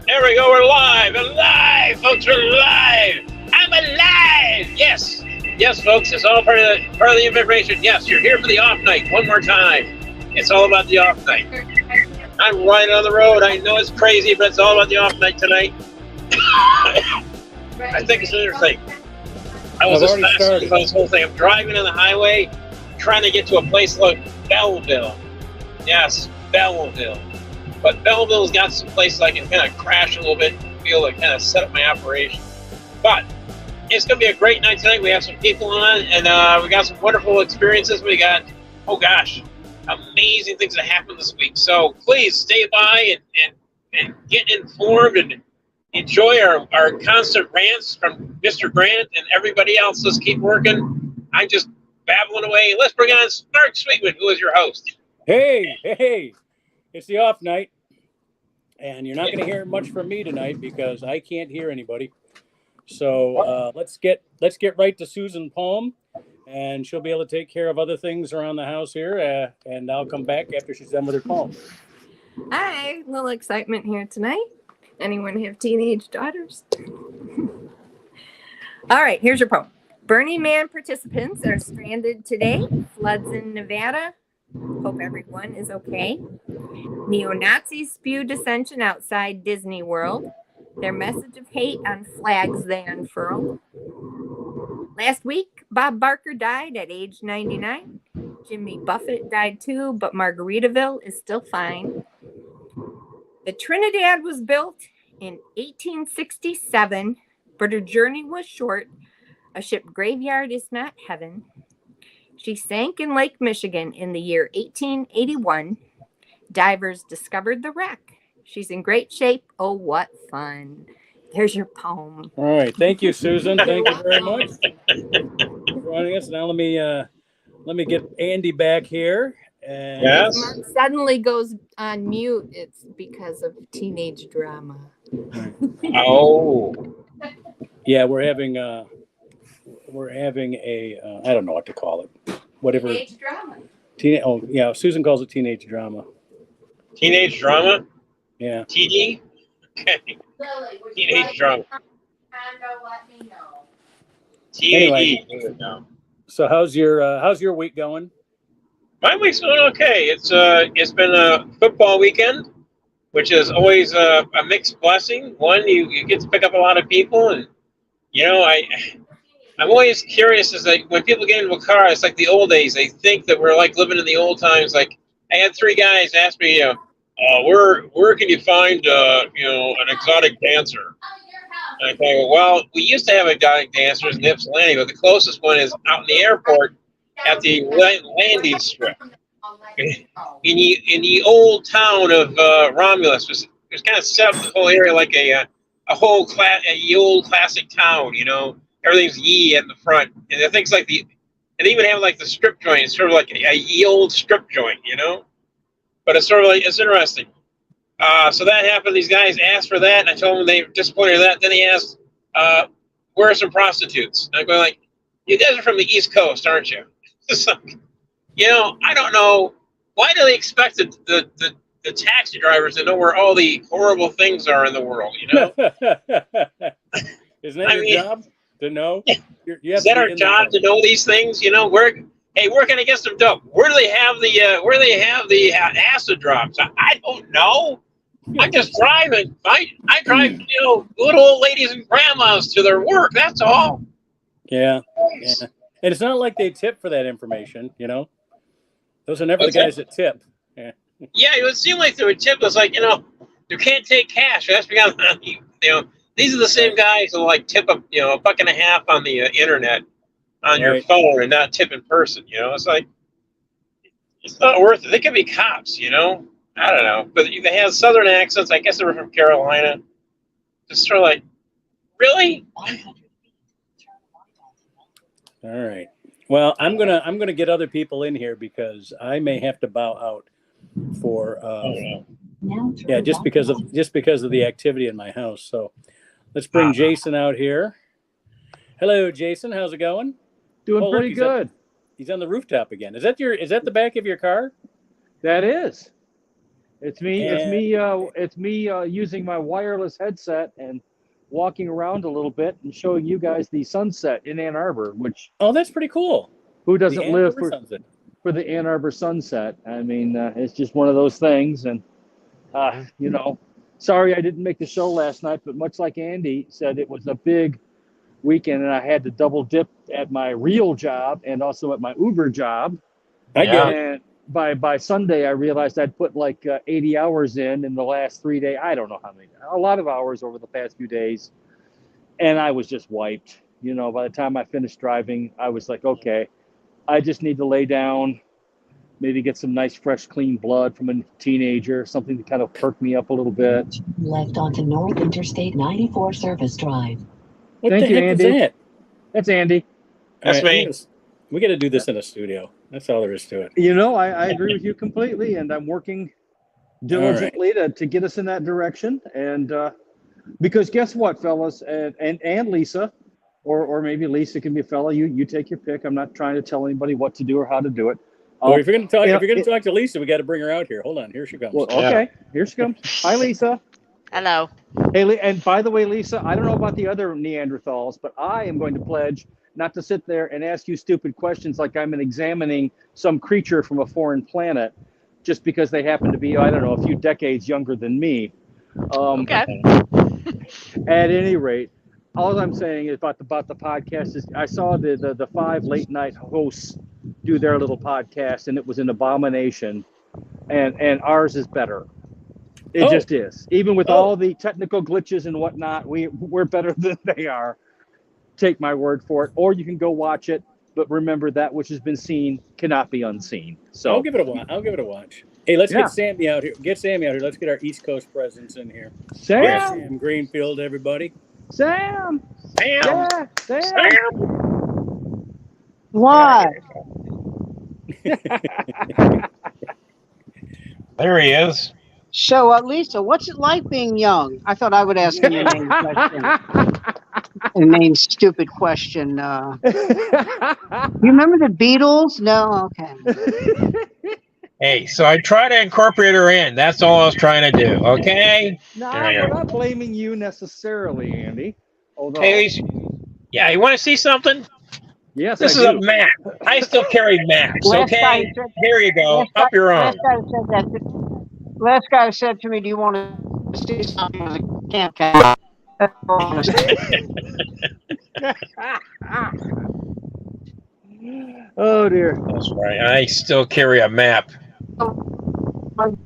There we go. We're live. Alive, folks. We're live. I'm alive. Yes. Yes, folks. It's all part of the information. Yes, you're here for the off night. One more time. It's all about the off night. I'm riding on the road. I know it's crazy, but it's all about the off night tonight. I think it's another thing. I was just fascinated about this whole thing. I'm driving on the highway, trying to get to a place like Belleville. Yes, Belleville. But Belleville's got some places I can kind of crash a little bit, be able to kind of set up my operation. But it's going to be a great night tonight. We have some people on, and we got some wonderful experiences. We got, oh gosh, amazing things that happened this week. So please stay by and get informed and enjoy our constant rants from Mr. Grant and everybody else. Let's keep working. I'm just babbling away. Let's bring on Mark Sweetman, who is your host. Hey. It's the off night, and you're not going to hear much from me tonight because I can't hear anybody. So let's get right to Susan Palm, and she'll be able to take care of other things around the house here, and I'll come back after she's done with her poem. Hi, a little excitement here tonight. Anyone have teenage daughters? All right, here's your poem. Burning Man participants are stranded today. Floods in Nevada. Hope everyone is okay. Neo-Nazis spew dissension outside Disney World. Their message of hate on flags they unfurled. Last week, Bob Barker died at age 99. Jimmy Buffett died too, but Margaritaville is still fine. The Trinidad was built in 1867, but her journey was short. A ship graveyard is not heaven. She sank in Lake Michigan in the year 1881. Divers discovered the wreck. She's in great shape. Oh, what fun. There's your poem. All right. Thank you, Susan. Thank you very much for joining us. Now let me get Andy back here. And Yes. If Mark suddenly goes on mute, it's because of teenage drama. Oh. Yeah, we're having a I don't know what to call it. Whatever. Teenage drama. Susan calls it teenage drama. Teenage drama? Yeah. TD? Okay. Lily, Teenage drama. Let me know. TD. Anyway. So how's your week going? My week's going okay. It's been a football weekend, which is always a mixed blessing. One, you get to pick up a lot of people, and I'm always curious is like when people get into a car, it's like the old days. They think that we're like living in the old times. Like I had 3 guys ask me, where can you find an exotic dancer? And I go, well, we used to have exotic dancers in Ypsilanti, but the closest one is out in the airport at the landing strip. In the old town of Romulus, was kind of set up the whole area like a old classic town, Everything's ye at the front, and the things like they even have like the strip joint. It's sort of like a ye old strip joint, But it's sort of like it's interesting. So that happened. These guys asked for that, and I told them they were disappointed with that. Then he asked, "Where are some prostitutes?" And I'm going like, "You guys are from the East Coast, aren't you?" It's like, I don't know. Why do they expect the taxi drivers to know where all the horrible things are in the world? Isn't that your job? To know? Is that our job to know these things? Where can I get some dope? Where do they have the acid drops? I don't know. I'm just driving. I drive, little old ladies and grandmas to their work. That's all. Yeah. And it's not like they tip for that information. Those are never the guys that tip. Yeah. Yeah, it would seem like they would tip us like, you can't take cash. That's because these are the same guys who like tip $1.50 on the internet on your phone and not tip in person. It's like it's not worth it. They could be cops. I don't know, but they have Southern accents. I guess they were from Carolina. Just sort of like, really? All right. Well, I'm gonna get other people in here because I may have to bow out for just because of the activity in my house. So let's bring Jason out here. Hello, Jason. How's it going? Doing pretty good. He's on the rooftop again. Is that the back of your car? That is. It's me. It's me using my wireless headset and walking around a little bit and showing you guys the sunset in Ann Arbor. Which that's pretty cool. who doesn't The live Ann Arbor sunset. for the Ann Arbor sunset? I mean, it's just one of those things. And you know, sorry I didn't make the show last night, but much like Andy said, it was a big weekend, and I had to double dip at my real job and also at my Uber job. I get it. And by Sunday, I realized I'd put like 80 hours in the last 3 days. I don't know how many, a lot of hours over the past few days. And I was just wiped. You know, by the time I finished driving, I was like, okay, I just need to lay down, maybe get some nice, fresh, clean blood from a teenager, something to kind of perk me up a little bit. Left onto North Interstate 94 Service Drive. What Thank the you, heck Andy. is that? That's Andy. That's me. We got to do this in a studio. That's all there is to it. You know, I agree with you completely, and I'm working diligently to get us in that direction. And because guess what, fellas, and Lisa, or maybe Lisa can be a fella. You take your pick. I'm not trying to tell anybody what to do or how to do it. Well, if you're going to talk to Lisa, we got to bring her out here. Hold on, here she comes. Well, okay, here she comes. Hi, Lisa. Hello. Hey, and by the way, Lisa, I don't know about the other Neanderthals, but I am going to pledge not to sit there and ask you stupid questions like I'm examining some creature from a foreign planet just because they happen to be, I don't know, a few decades younger than me. Okay. At any rate, all I'm saying is about the podcast is I saw the 5 late night hosts do their little podcast, and it was an abomination, and ours is better. It just is. Even with all the technical glitches and whatnot, we're better than they are. Take my word for it. Or you can go watch it, but remember that which has been seen cannot be unseen. So I'll give it a watch. Hey, let's get Sammy out here. Let's get our East Coast presence in here. Sam Greenfield, everybody. Sam. Sam. Yeah, Sam. What? There he is. So, Lisa, what's it like being young? I thought I would ask him a main question. A main stupid question. You remember the Beatles? No? Okay. Hey, so I try to incorporate her in. That's all I was trying to do. Okay. No, we're not blaming you necessarily, Andy. Although, Hey, yeah, you want to see something? Yes, This I is do. a map. I still carry maps. Okay. Here you go. Up your own. Last guy said to me, "Do you want to see something with a camp cat?" Oh dear. That's right. I still carry a map. All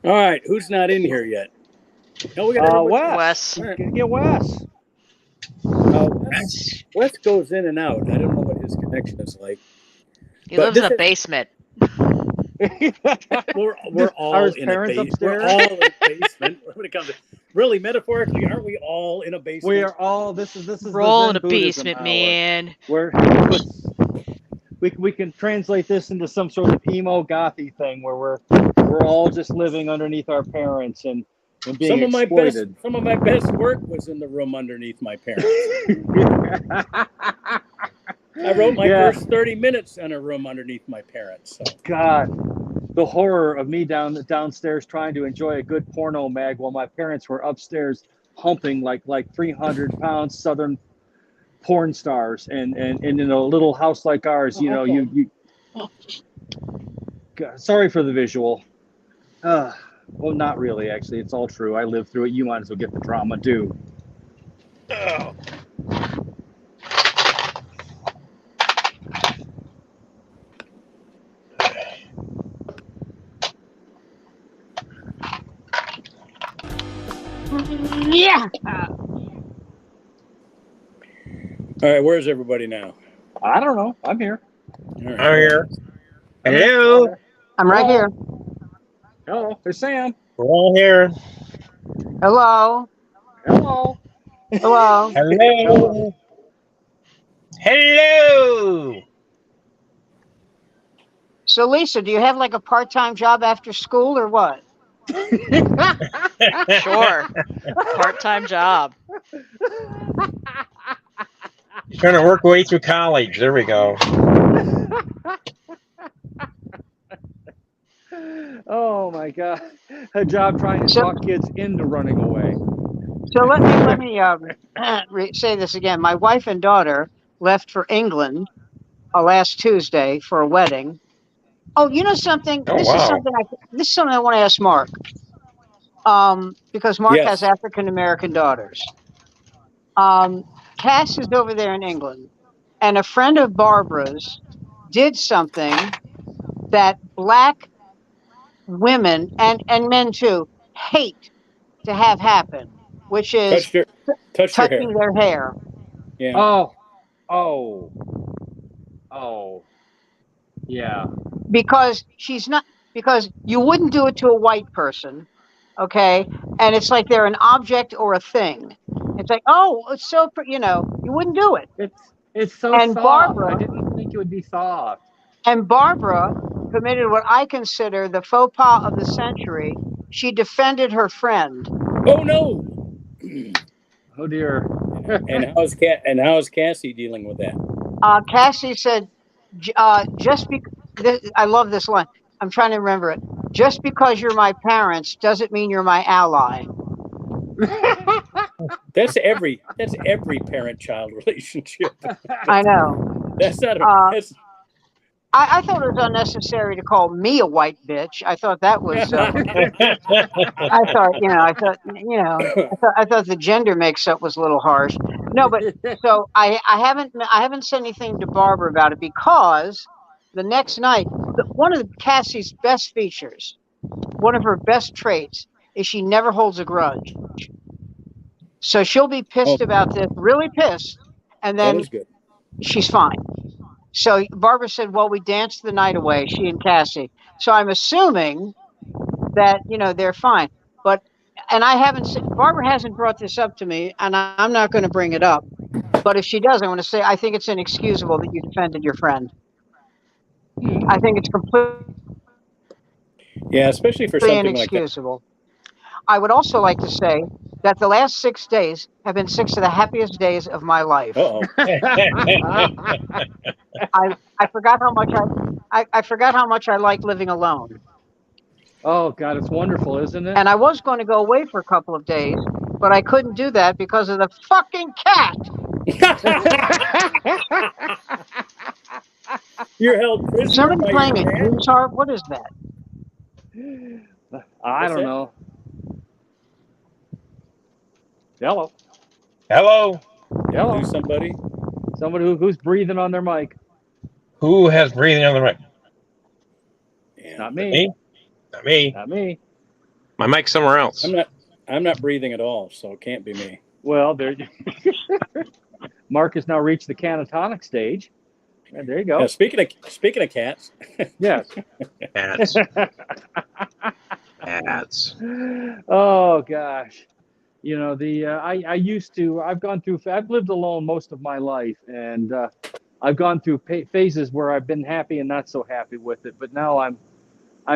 right, who's not in here yet? No, we got Wes. Wes. Get Wes. Wes goes in and out. I don't know what his connection is like. He lives in a basement. We're all in a basement. We're all in a basement. When it comes to really metaphorically, aren't we all in a basement? We are all. This is. We're all in a the Zen basement, Buddhism man. hour. We can translate this into some sort of emo gothy thing where we're all just living underneath our parents and being exploited. Some of my best work was in the room underneath my parents. I wrote my first 30 minutes in a room underneath my parents. So. God, the horror of me downstairs trying to enjoy a good porno mag while my parents were upstairs humping like 300-pound Southern porn stars, and in a little house like ours, you know, you. God, sorry for the visual. Well, not really. Actually, it's all true. I lived through it. You might as well get the drama too. Oh. Yeah. All right, where's everybody now? I don't know. I'm here. Right. I'm here. Hello. I'm right here. Hello. There's Sam. We're all here. Hello. Hello. Hello. Hello. Hello. So, Lisa, do you have like a part-time job after school or what? Sure. Part-time job. Trying to work our way through college. There we go. Oh my God. A job trying to talk kids into running away. So let me say this again. My wife and daughter left for England last Tuesday for a wedding. Oh, you know something? Oh, This is wow. something I want to ask Mark. Because Mark has Yes. African American daughters. Cass is over there in England, and a friend of Barbara's did something that Black women and men too hate to have happen, which is Touched your hair. touching their hair. Yeah. Oh. Yeah. Because because you wouldn't do it to a white person, okay? And it's like they're an object or a thing. It's like, oh, it's so you wouldn't do it. It's so And soft. I Barbara didn't think it would be soft. committed what I consider the faux pas of the century. She defended her friend. Oh no. Oh dear. And how's Cassie dealing with that? Cassie said, just because I love this line. I'm trying to remember it. Just because you're my parents doesn't mean you're my ally. That's every parent-child relationship. I know. That's not. I thought it was unnecessary to call me a white bitch. I thought that was. I thought the gender mix-up was a little harsh. No, but so I haven't said anything to Barbara about it because the next night, one of Cassie's best features, one of her best traits, is she never holds a grudge. So she'll be pissed about this, really pissed, and then she's fine. So Barbara said, well, we danced the night away, she and Cassie. So I'm assuming that, they're fine. And Barbara hasn't brought this up to me, and I'm not going to bring it up. But if she does, I want to say, I think it's inexcusable that you defended your friend. I think it's completely especially for something inexcusable. like that. I would also like to say that the last 6 days have been 6 of the happiest days of my life. I forgot how much I forgot how much I like living alone. Oh God, it's wonderful, isn't it? And I was going to go away for a couple of days, but I couldn't do that because of the fucking cat. You're held prisoner. Somebody playing a blues harp? What is that? I don't know. Hello. Somebody who's breathing on their mic. Who has breathing on the mic? Yeah. Not me. Not me. My mic's somewhere else. I'm not breathing at all, so it can't be me. Well, there. Mark has now reached the catatonic stage. And there you go. Speaking of cats. Yes. Cats. Cats. Oh gosh. I've lived alone most of my life, and I've gone through phases where I've been happy and not so happy with it. But now I'm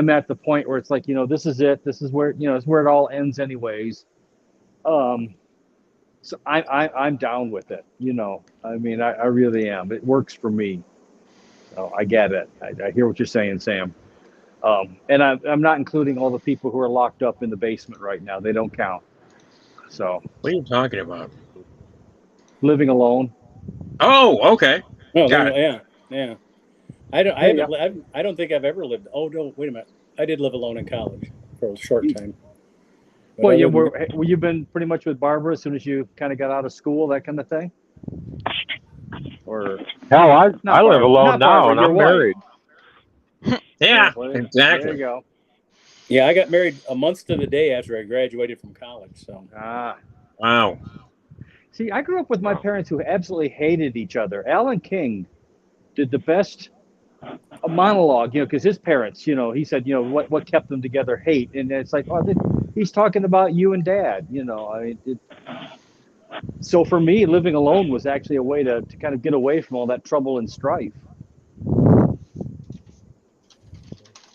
at the point where it's like, this is it. This is where, it's where it all ends anyways. So I'm down with it. I mean, I really am. It works for me. So I get it. I hear what you're saying, Sam. And I'm not including all the people who are locked up in the basement right now. They don't count. So what are you talking about? Living alone. Oh, okay. Oh, got it. Yeah. I don't think I've ever lived. Oh no, wait a minute. I did live alone in college for a short time. Well, you've been pretty much with Barbara as soon as you kind of got out of school, that kind of thing. Or hell, I live alone now, and I'm married. Yeah, exactly. There you go. Yeah, I got married a month to the day after I graduated from college. So. Wow. See, I grew up with my parents who absolutely hated each other. Alan King did the best monologue, because his parents, he said, what kept them together, hate. And it's like, he's talking about you and Dad, so for me, living alone was actually a way to kind of get away from all that trouble and strife.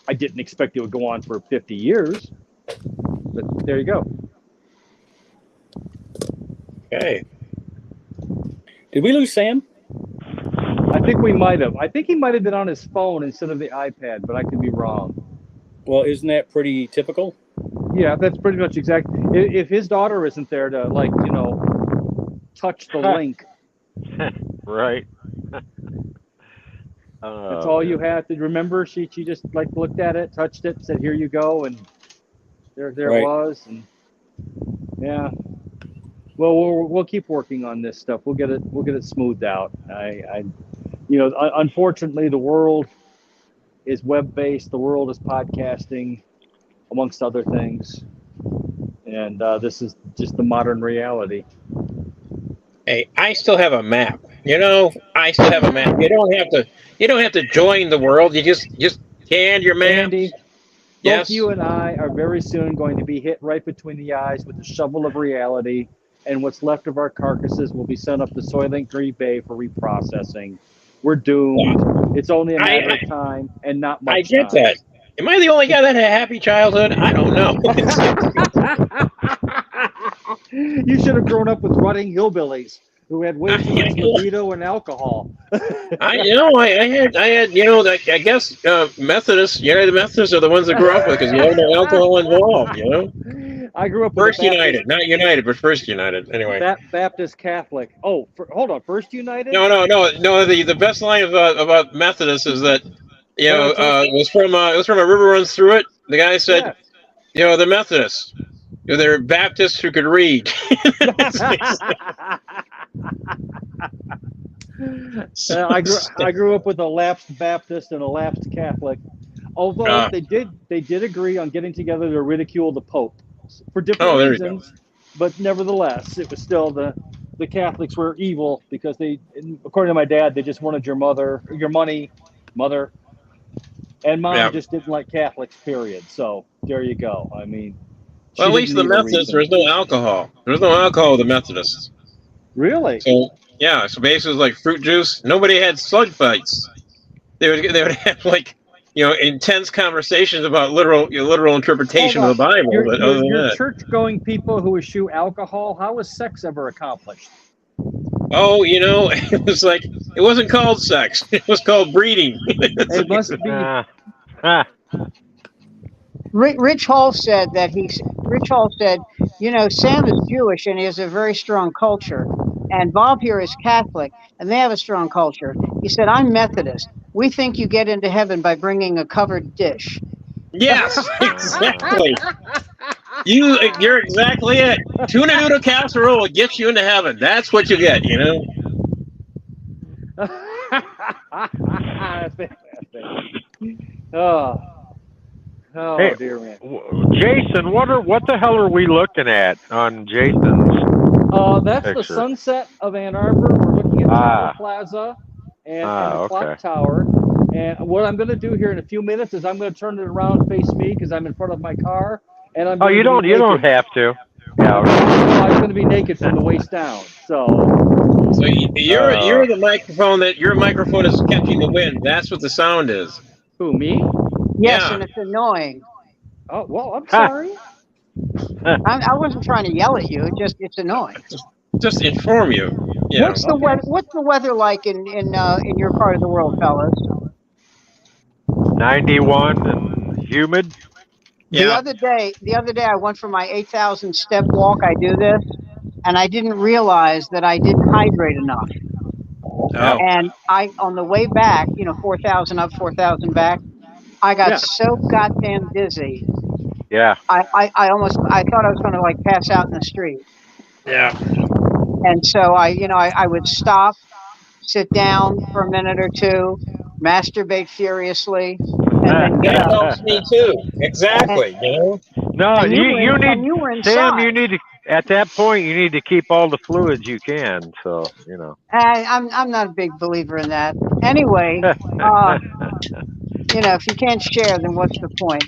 I didn't expect it would go on for 50 years, but there you go. Okay. Did we lose Sam? I think we might have. I think he might have been on his phone instead of the iPad, but I could be wrong. Well, isn't that pretty typical? Yeah, that's pretty much exactly. If his daughter isn't there to, like, touch the link, Right. that's all you have to remember. She just like looked at it, touched it, said, "Here you go," and there Right. it was. And yeah, well, we'll keep working on this stuff. We'll get it smoothed out. Unfortunately, the world is web-based. The world is podcasting, amongst other things, and this is just the modern reality. Hey, I still have a map. I still have a map. You don't have to join the world. You just scan your map. Andy, Yes. both you and I are very soon going to be hit right between the eyes with the shovel of reality, and what's left of our carcasses will be sent up to Soylent Green Bay for reprocessing. We're doomed. It's only a matter of time and not much I get time. that. Am I the only guy that had a happy childhood? I don't know. You should have grown up with rutting hillbillies who had way too much libido and alcohol. I had, I guess Methodists, United Methodists are the ones that grew up with because you have no alcohol involved, I grew up with First United, not United, but First United. Anyway. Baptist Catholic. Oh, hold on. First United? No. The best line about Methodists is that it was from a river runs through it. The guy said, the Methodists, they're Baptists who could read. I grew up with a lapsed Baptist and a lapsed Catholic. Although they did agree on getting together to ridicule the Pope for different reasons, but nevertheless, it was still the Catholics were evil because they, according to my dad, they just wanted your money, mother, and mom just didn't like Catholics. Period. So there you go. I mean, well, at least the Methodists, there was no alcohol. There was no alcohol with the Methodists. Really? So yeah. So basically, it was like fruit juice. Nobody had slug fights. They would have intense conversations about literal interpretation of the Bible. But other than your that, church-going people who eschew alcohol, how was sex ever accomplished? Oh, it was like it wasn't called sex; it was called breeding. It must be. Rich Hall said Sam is Jewish and he has a very strong culture, and Bob here is Catholic and they have a strong culture. He said, I'm Methodist. We think you get into heaven by bringing a covered dish. Yes, exactly. You're exactly it. Tuna noodle casserole will get you into heaven. That's what you get, Oh, hey, dear man. Jason, what the hell are we looking at on Jason's that's picture? the sunset of Ann Arbor. We're looking at Tower Plaza and the clock tower. And what I'm going to do here in a few minutes is I'm going to turn it around and face me because I'm in front of my car. And I'm you don't have to. Yeah. I'm going to be naked from the waist down. So you're the microphone your microphone is catching the wind. That's what the sound is. Who, me? Yes, Yeah. and it's annoying. Oh, well, I'm sorry. I wasn't trying to yell at you. It's annoying. Just inform you. What's the weather like in your part of the world, fellas? 91 and humid. Yeah. The other day I went for my 8,000 step walk. I do this, and I didn't realize that I didn't hydrate enough. Oh. And on the way back, 4,000 up, 4,000 back, I got so goddamn dizzy. Yeah. I thought I was going to pass out in the street. Yeah. And so I would stop, sit down for a minute or two, masturbate furiously, and then get that up. helps me too. Exactly. No, you were need Sam. inside. You need to at that point. You need to keep all the fluids you can. So I'm not a big believer in that. Anyway, if you can't share, then what's the point?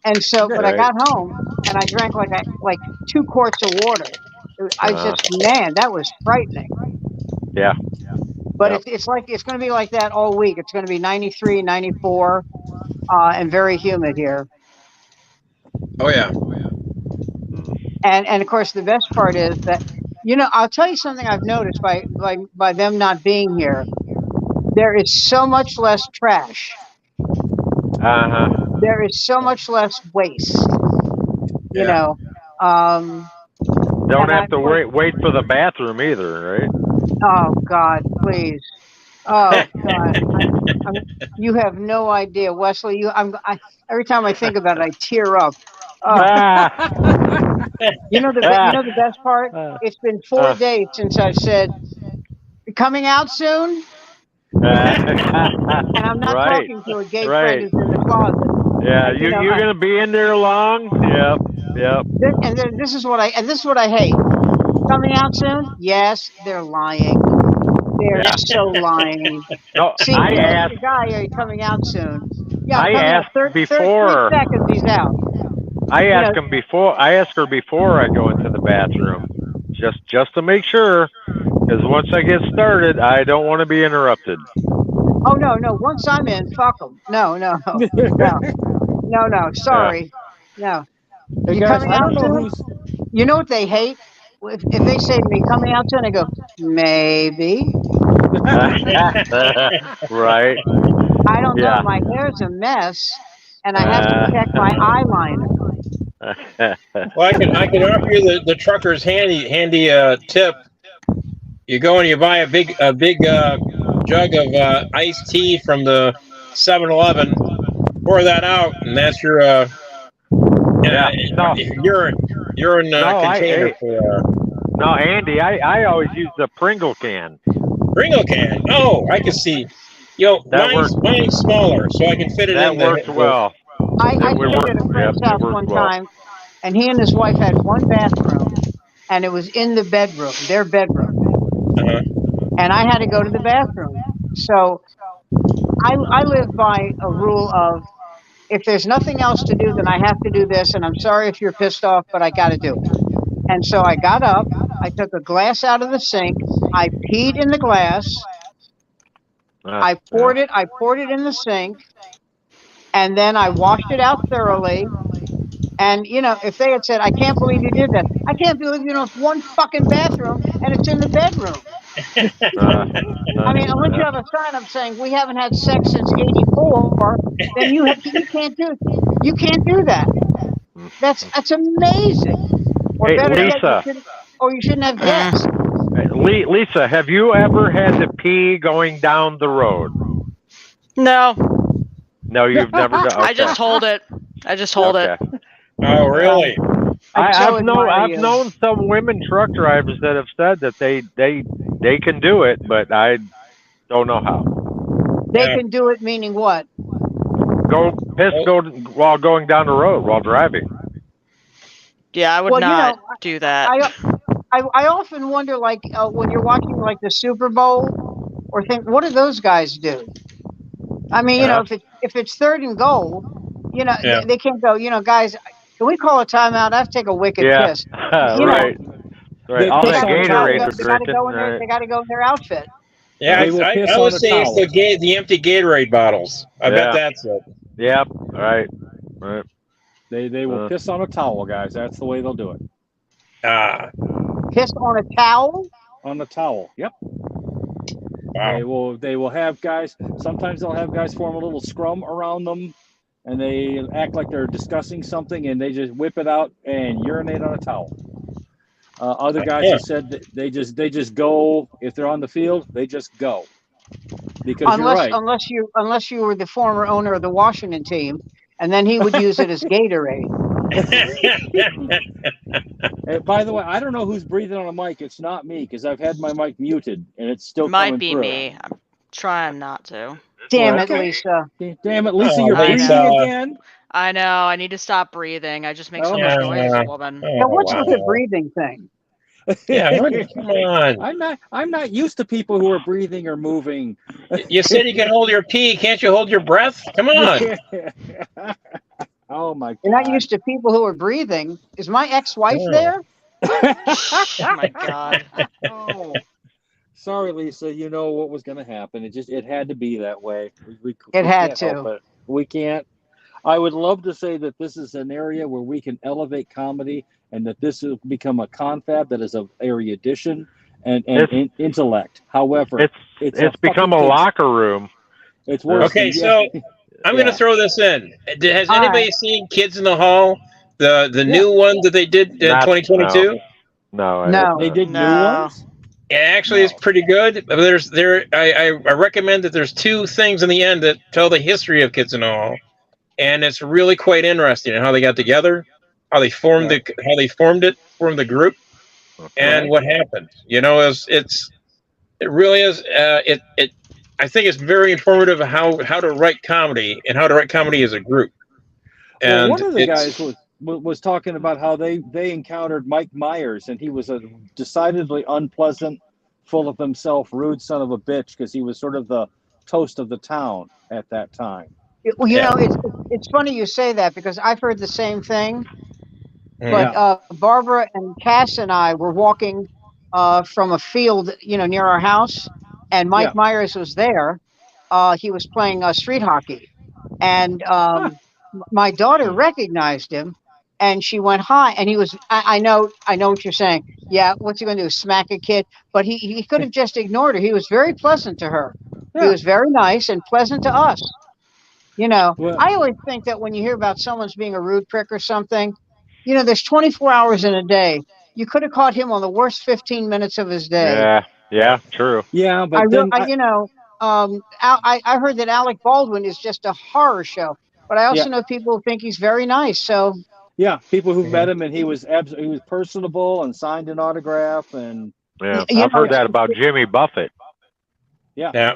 And so, but I got home and I drank like 2 quarts of water. Man, that was frightening. Yeah. But it's going to be like that all week. It's going to be 93, 94, and very humid here. Oh yeah. And of course, the best part is that, I'll tell you something I've noticed by them not being here. There is so much less trash. there is so much less waste. You Yeah. know. Don't And have to wait for the bathroom either, right? Oh God, please. Oh God, you have no idea, Wesley. Every time I think about it, I tear up. You know the best part? It's been 4 days since I said, "Coming out soon," and I'm not Right. talking to a gay Right. friend who's in the closet. Yeah, And, you're gonna be in there long. Yep. This is what I hate. Coming out soon? Yes, they're lying. They're Yeah. so lying. No, See, if you ask the guy, are you coming out soon? Yeah, I'm I coming out. asked 3 before. seconds, he's out. I ask her before I go into the bathroom, just to make sure, because once I get started, I don't want to be interrupted. Oh no. Once I'm in, fuck them. No. Sorry, no. Hey You guys, coming I out don't know soon? who's. You know what they hate? If they say to me, "Coming out soon," I go, "Maybe." Right. I don't know. Yeah. My hair's a mess, and I have to check my eyeliner. Well, I can offer you the trucker's handy tip. You go and you buy a big jug of iced tea from the 7-Eleven. Pour that out, and that's your Yeah. No. urine container Hey, for no, Andy. I always use the Pringle can. Pringle can. Oh, I can see. That Mine's smaller, so I can fit it in. That works well. I stayed works. at a friend's It house works one well. time, and he and his wife had one bathroom, and it was in the bedroom, their bedroom. Uh-huh. And I had to go to the bathroom. So I live by a rule of, if there's nothing else to do, then I have to do this. And I'm sorry if you're pissed off, but I got to do it. And so I got up, I took a glass out of the sink, I peed in the glass, I poured it in the sink, and then I washed it out thoroughly. And if they had said, "I can't believe you did that," I can't believe it's one fucking bathroom and it's in the bedroom. I mean, unless you have a sign up saying we haven't had sex since '84, then you can't do that. That's amazing. Or Hey, better Lisa. yet, you shouldn't have guests. Lisa, have you ever had to pee going down the road? No, No, you've never done. Okay. I just hold it. Okay. Oh, really? I've known some women truck drivers that have said that they can do it, but I don't know how. They can do it, meaning what? Go while going down the road while driving. Yeah, I would not do that. I often wonder, like when you're watching like the Super Bowl, or think, what do those guys do? I mean, if it's 3rd and goal, they can't go. Guys, can we call a timeout? I have to take a wicked piss. Right. All that Gatorade they're drinking. They got to go in their outfit. Yeah, I would say it's the empty Gatorade bottles. I bet that's it. Yep. Right. They will piss on a towel, guys. That's the way they'll do it. Piss on a towel? On the towel. Yep. Wow. They will have guys. Sometimes they'll have guys form a little scrum around them, and they act like they're discussing something, and they just whip it out and urinate on a towel. Other guys have said that they just go. If they're on the field, they just go. Because you're right. Unless you were the former owner of the Washington team, and then he would use it as Gatorade. By the way, I don't know who's breathing on a mic. It's not me, because I've had my mic muted and it's still might be through. me. I'm trying not to. Damn it, Lisa. Damn it, Lisa, you're breathing again? I know. I need to stop breathing. I just make so much noise, woman. Now, what's with the breathing thing? Yeah, come on. I'm not used to people who are breathing or moving. You said you can hold your pee. Can't you hold your breath? Come on. Oh my God. You're not used to people who are breathing. Is my ex-wife there? Oh my God. Oh. Sorry, Lisa. You know what was going to happen. It had to be that way. We had to. We can't. I would love to say that this is an area where we can elevate comedy, and that this will become a confab that is of erudition and intellect. However, it's become a locker room. It's worse. Okay, so I'm going to throw this in. Has All anybody right. seen Kids in the Hall? The new one that they did in Not- 2022? No, I No. have They not. did new No. ones. It actually is No. pretty good. I recommend that there's two things in the end that tell the history of Kids in the Hall, and it's really quite interesting in how they got together, how they formed formed the group, and Right. what happened. You know, it really is. I think it's very informative of how to write comedy and how to write comedy as a group. Well, And one of the it's guys was talking about how they encountered Mike Myers, and he was a decidedly unpleasant, full of himself, rude son of a bitch because he was sort of the toast of the town at that time. Well, you Yeah. know, it's funny you say that because I've heard the same thing. Yeah. But Barbara and Cass and I were walking from a field, you know, near our house, and Mike Yeah. Myers was there. He was playing street hockey, and my daughter recognized him, and she went hi. And he was, I know what you're saying. Yeah, what's he going to do? Smack a kid? But he could have just ignored her. He was very pleasant to her. He Yeah. was very nice and pleasant to us. You know, Well- I always think that when you hear about someone's being a rude prick or something, you know, there's 24 hours in a day. You could have caught him on the worst 15 minutes of his day. Yeah, true. Yeah, but you know, I heard that Alec Baldwin is just a horror show, but I also know people who think he's very nice. So yeah, people who've met him, and he was personable and signed an autograph, and Yeah, You I've heard that about Jimmy Buffett. Yeah.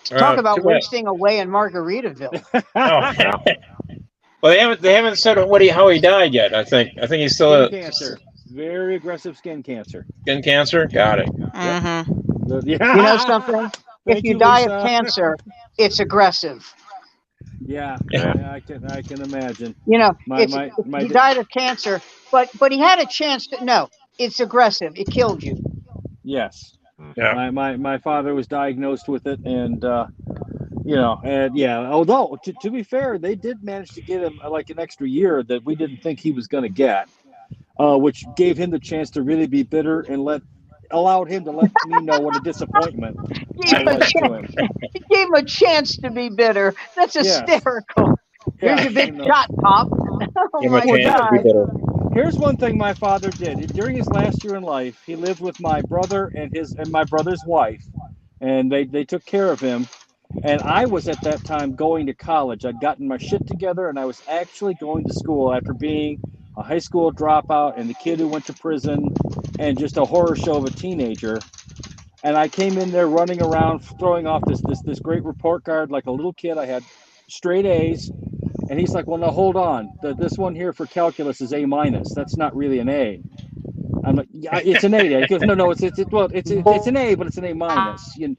talk about too bad. wasting away in Margaritaville. Oh. Well, they haven't said how he died yet. I think he's still skin cancer, very aggressive skin cancer. Skin cancer. Got it. Mm-hmm. Yeah. You know something? If you die of cancer, it's aggressive. Yeah, I can imagine. You know, My he died of cancer, but he had a chance to. No, it's aggressive. It killed you. Yes. Yeah. My father was diagnosed with it, and you know, and yeah. Although to be fair, they did manage to get him like an extra year that we didn't think he was going to get, which gave him the chance to really be bitter and allowed him to let me know what a disappointment I was to him. He gave him a chance to be bitter. That's hysterical. Here's your big shot, Pop. Oh my God. Here's one thing my father did. During his last year in life, he lived with my brother and my brother's wife, and they took care of him. And I was at that time going to college. I'd gotten my shit together, and I was actually going to school after being a high school dropout and the kid who went to prison and just a horror show of a teenager. And I came in there running around, throwing off this great report card like a little kid. I had straight A's. And he's like, well, no, hold on. This one here for calculus is A-. That's not really an A. I'm like, yeah, it's an A. He goes, no, it's an A, but it's an A-.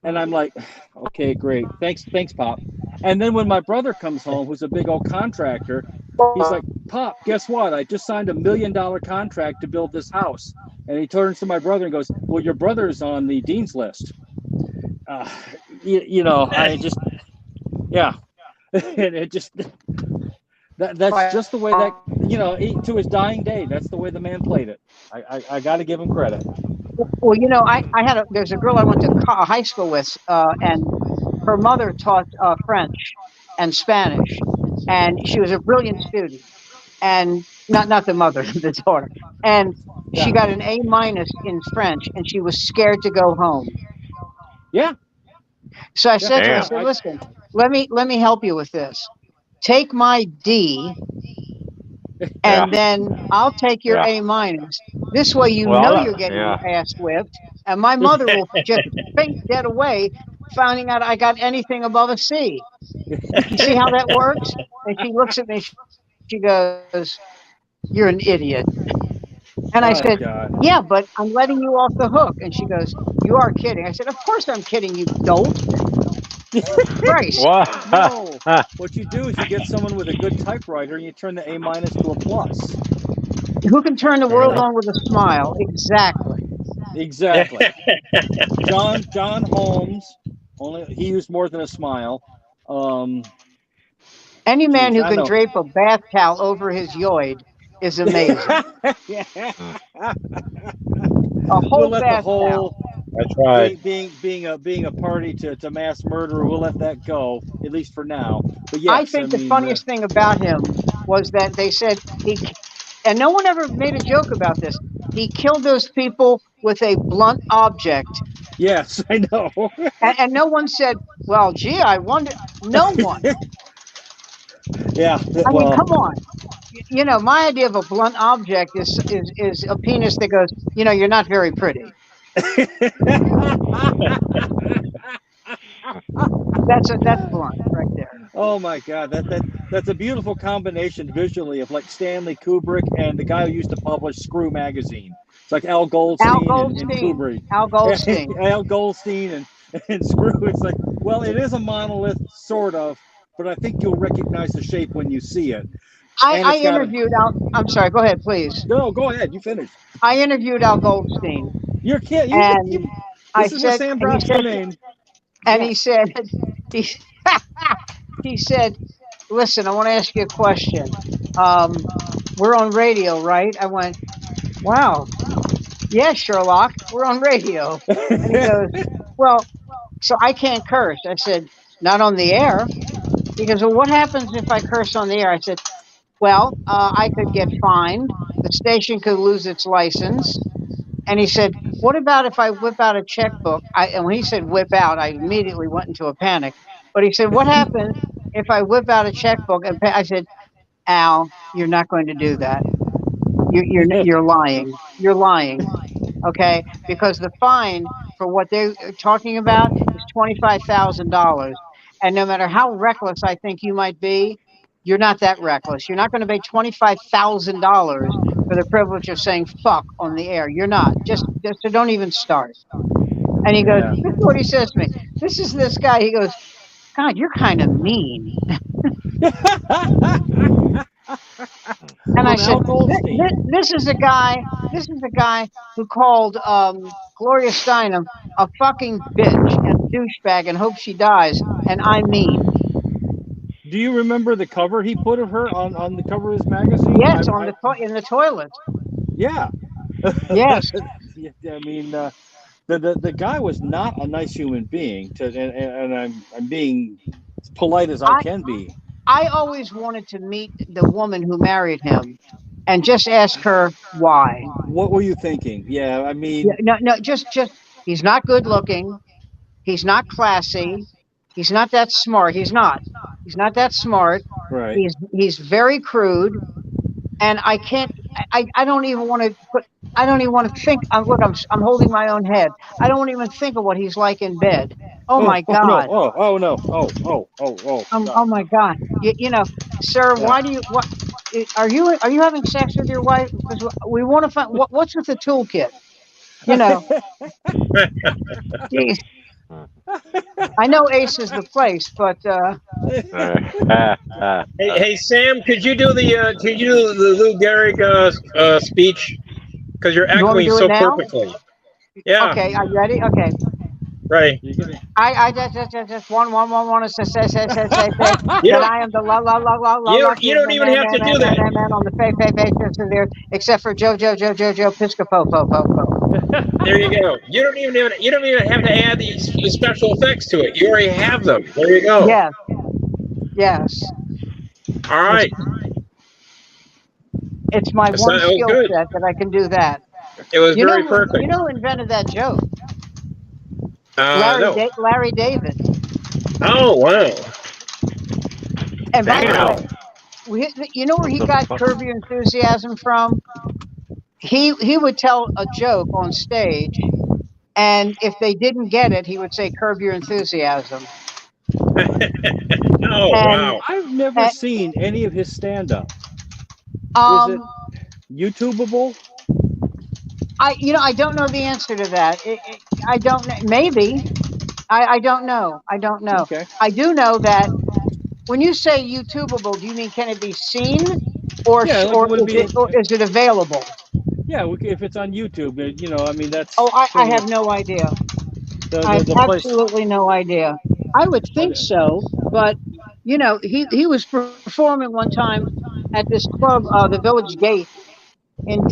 And I'm like, okay, great. Thanks, Pop. And then when my brother comes home, who's a big old contractor, he's like, Pop, guess what? I just signed $1 million contract to build this house. And he turns to my brother and goes, well, your brother's on the dean's list. You know, I just, yeah. And it just that's just the way that, you know, to his dying day, that's the way the man played it. I got to give him credit. Well, you know, there's a girl I went to high school with, and her mother taught French and Spanish, and she was a brilliant student. And not the mother, the daughter. And she got an A- in French, and she was scared to go home. Yeah. So I said to her, I said, listen, let me help you with this. Take my D, and then I'll take your A-. This way you know you're getting your ass whipped, and my mother will just faint dead away, finding out I got anything above a C. You see how that works? And she looks at me, she goes, you're an idiot. And I said, yeah, but I'm letting you off the hook. And she goes, you are kidding. I said, of course I'm kidding, you dolt. Christ. No. What you do is you get someone with a good typewriter and you turn the A- to a plus. Who can turn the world on with a smile? Exactly. John Holmes, only he used more than a smile. Any man who can drape a bath towel over his yoid is amazing. A whole bath towel. I tried. being a party to mass murder. We'll let that go, at least for now. But yes, I think the funniest thing about him was that they said and no one ever made a joke about this. He killed those people with a blunt object, yes, I know. and no one said, "Well, gee, I wonder." No one. Yeah, I mean, well, come on. You know, my idea of a blunt object is a penis that goes, you know, you're not very pretty. That's blunt right there. oh my God, that's a beautiful combination visually of like Stanley Kubrick and the guy who used to publish Screw magazine. It's like Al Goldstein, and Kubrick. Al Goldstein. Al Goldstein and Screw. It's like, well, it is a monolith, sort of, but I think you'll recognize the shape when you see it. I interviewed Al. I'm sorry. Go ahead, please. No, go ahead. You finish. I interviewed Al Goldstein. You're kidding. And I this is where said, Sam drops your name. And he said, he said, listen, I want to ask you a question. We're on radio, right? I went, wow. Yeah, Sherlock, we're on radio. And he goes, well, so I can't curse. I said, not on the air. He goes, well, what happens if I curse on the air? I said, well, I could get fined. The station could lose its license. And he said, what about if I whip out a checkbook? And when he said whip out, I immediately went into a panic. But he said, what happens if I whip out a checkbook? And I said, Al, you're not going to do that. You're lying. You're lying. Okay? Because the fine for what they're talking about is $25,000. And no matter how reckless I think you might be, you're not that reckless. You're not going to pay $25,000 for the privilege of saying fuck on the air. You're not. Just so don't even start. And he goes, this is what he says to me. This is this guy. He goes, God, you're kind of mean. And I said, this is a guy who called Gloria Steinem a fucking bitch and a douchebag and hopes she dies. And I mean. Do you remember the cover he put of her on the cover of his magazine? Yes, in the toilet. Yeah. Yes. I mean, the guy was not a nice human being. And I'm being as polite as I can be. I always wanted to meet the woman who married him, and just ask her why. What were you thinking? Yeah, I mean, no, just he's not good looking. He's not classy. He's not that smart. He's not that smart. Right. He's very crude, and I can't. I don't even want to put. I don't even want to think. Look, I'm holding my own head. I don't even think of what he's like in bed. Oh my God. Oh no. Oh my God. You know, sir. Yeah. Why do you? What are you having sex with your wife? Because we want to find what's with the toolkit. You know. I know Ace is the place, but hey Sam, could you do the Lou Gehrig speech? Because you're echoing so perfectly. Yeah. Okay, are you ready? Okay. Right. I just want to say that I am the la. You don't even have to do that. On the face there, except for Joe Piscopo. There you go. You don't even have to add these special effects to it. You already have them. There you go. Yeah. Yes. All right. It's my one skill set that I can do that. It was very perfect. You know who invented that joke? No. Larry David. Oh, wow. And by the way, you know where he got Curb Your Enthusiasm from? He would tell a joke on stage, and if they didn't get it, he would say, Curb Your Enthusiasm. Wow. I've never seen any of his stand-up. Is it YouTubeable? I don't know the answer to that. I don't know. Maybe. I don't know. Okay. I do know that when you say YouTubeable, do you mean can it be seen or is it available? Yeah, if it's on YouTube, I mean, that's... Oh, I have no idea. I have absolutely no idea. I would think so, but, he was performing one time at this club, the Village Gate in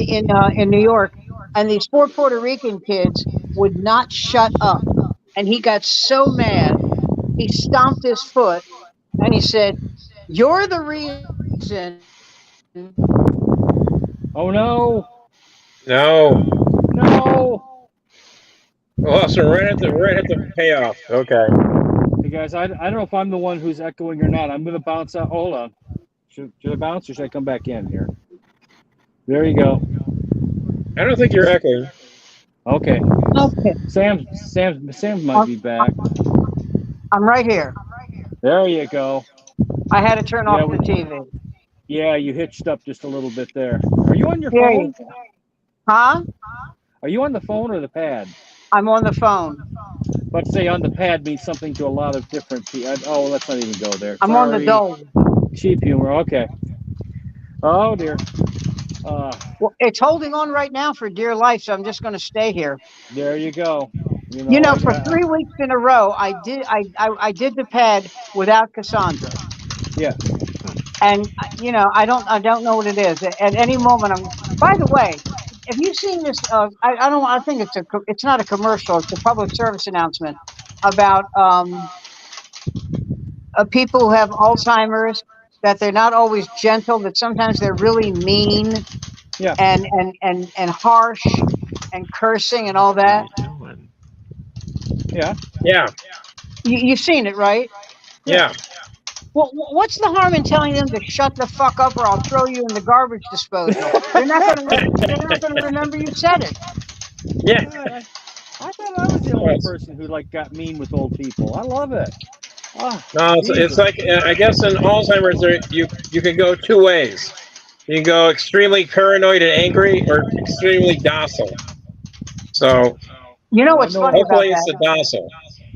New York, and these 4 Puerto Rican kids would not shut up. And he got so mad, he stomped his foot and he said, "You're the reason." Oh no! No. No! Oh, so right at the payoff. Okay. Hey guys, I don't know if I'm the one who's echoing or not. I'm gonna bounce out. Hold on. Should I bounce or should I come back in here? There you go. I don't think you're echoing. Okay. Okay, Sam might be back. I'm right here. There you go. I had to turn Yeah, off the TV. Yeah, you hitched up just a little bit there. Are you on your There phone? you go. Huh? Are you on the phone or the pad? I'm on the phone. But say on the pad means something to a lot of different people. Oh, let's not even go there. I'm on the Sorry. dole. Cheap humor. Okay. Oh dear. Well, it's holding on right now for dear life, so I'm just going to stay here. There you go. You know, for 3 weeks in a row, I did the pad without Cassandra. Yeah. And you know, I don't know what it is. At any moment, I'm. By the way, have you seen this? I think it's not a commercial. It's a public service announcement about people who have Alzheimer's. That they're not always gentle. That sometimes they're really mean. Yeah. And harsh, and cursing and all that. Yeah. Yeah. You've seen it, right? Yeah. Well, what's the harm in telling them to shut the fuck up, or I'll throw you in the garbage disposal? They're not going to remember you said it. Yeah. I thought I was the only person who got mean with old people. I love it. Oh, No, it's like I guess in Alzheimer's you can go two ways. You can go extremely paranoid and angry, or extremely docile. So you know what's funny about hopefully it's the that? docile.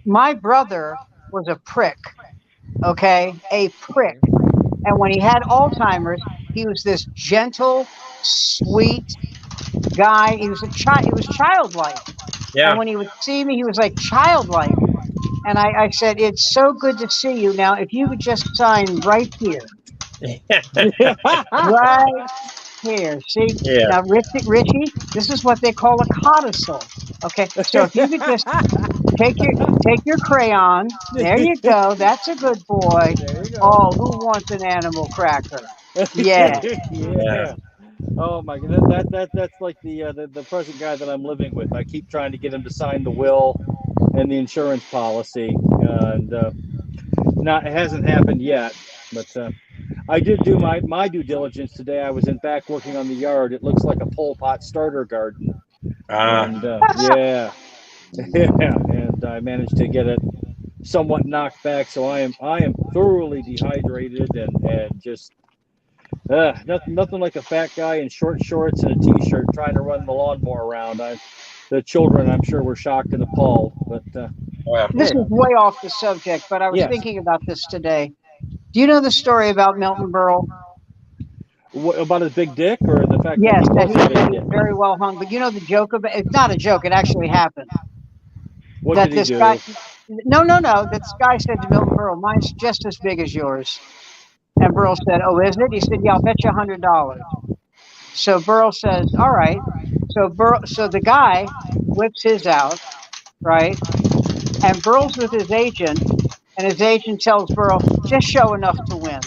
My brother was a prick. Okay, a prick. And when he had Alzheimer's, he was this gentle, sweet guy. He was He was childlike. Yeah. And when he would see me, he was like childlike. And I said, "It's so good to see you. Now, if you could just sign right here." Right here. See? Yeah. Now, Richie, this is what they call a codicil. Okay. So if you could just take your crayon. There you go. That's a good boy. Oh, who wants an animal cracker? Yeah. Yeah. Oh my god, that's like the present guy that I'm living with. I keep trying to get him to sign the will and the insurance policy, and it hasn't happened yet. But I did do my due diligence today. I was in back working on the yard. It looks like a Pol Pot starter garden, and yeah, and I managed to get it somewhat knocked back. So I am thoroughly dehydrated and just. Nothing like a fat guy in short shorts and a t-shirt trying to run the lawnmower around. The children, I'm sure, were shocked and appalled. But this is way off the subject, but I was thinking about this today. Do you know the story about Milton Berle? About his big dick, or the fact yes, that he was very well hung. But you know the joke about it's not a joke; it actually happened. What that did he do? Guy, no. That this guy said to Milton Berle, "Mine's just as big as yours." And Berle said, "Oh, is it?" He said, "Yeah, I'll bet you $100." So Berle says, "All right." So the guy whips his out, right? And Berle's with his agent, and his agent tells Berle, "Just show enough to win."